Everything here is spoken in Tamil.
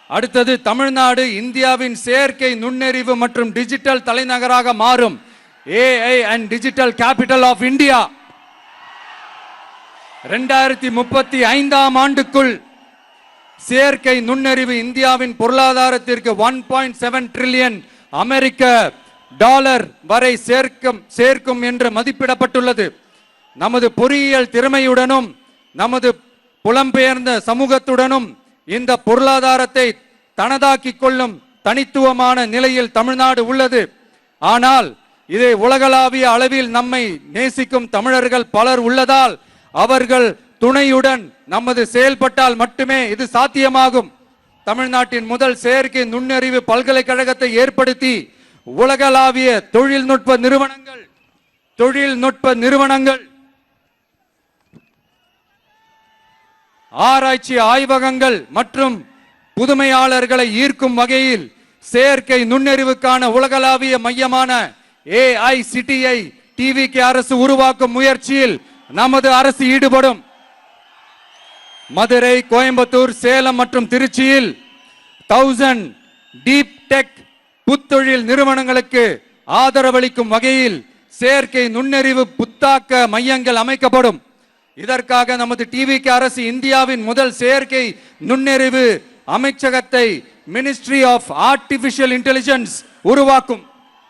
அடுத்தது தமிழ்நாடு இந்தியாவின் செயற்கை நுண்ணறிவு மற்றும் டிஜிட்டல் தலைநகராக மாறும். AI and digital capital of India. 2035ஆம் ஆண்டுக்குள் செயற்கை நுண்ணறிவு இந்தியாவின் பொருளாதாரத்திற்கு 1.7 டிரில்லியன் அமெரிக்க டாலர் வரை சேர்க்கும் என்று மதிப்பிடப்பட்டுள்ளது. நமது பொறியியல் திறமையுடனும் நமது புலம்பெயர்ந்த சமூகத்துடனும் இந்த பொருளாதாரத்தை தனதாக்கிக் கொள்ளும் தனித்துவமான நிலையில் தமிழ்நாடு உள்ளது. ஆனால் இதை உலகளாவிய அளவில் நம்மை நேசிக்கும் தமிழர்கள் பலர் உள்ளதால் அவர்கள் துணையுடன் நமது செயல்பட்டால் மட்டுமே இது சாத்தியமாகும். தமிழ்நாட்டின் முதல் செயற்கை நுண்ணறிவு பல்கலைக்கழகத்தை ஏற்படுத்தி உலகளாவிய தொழில்நுட்ப நிறுவனங்கள் ஆராய்ச்சி ஆய்வகங்கள் மற்றும் புதுமையாளர்களை ஈர்க்கும் வகையில் செயற்கை நுண்ணறிவுக்கான உலகளாவிய மையமான AICTI TVK அரசு உருவாக்கும் முயற்சியில் நமது அரசு ஈடுபடும். மதுரை, கோயம்புத்தூர், சேலம் மற்றும் திருச்சியில் 1000 டீப் டெக் புத்தொழில் நிறுவனங்களுக்கு ஆதரவளிக்கும் வகையில் செயற்கை நுண்ணறிவு புத்தாக்க மையங்கள் அமைக்கப்படும். இதற்காக நமது TVK அரசு இந்தியாவின் முதல் செயற்கை நுண்ணறிவு அமைச்சகத்தை மினிஸ்ட்ரி ஆஃப் ஆர்டிபிஷியல் இன்டெலிஜென்ஸ் உருவாக்கும்.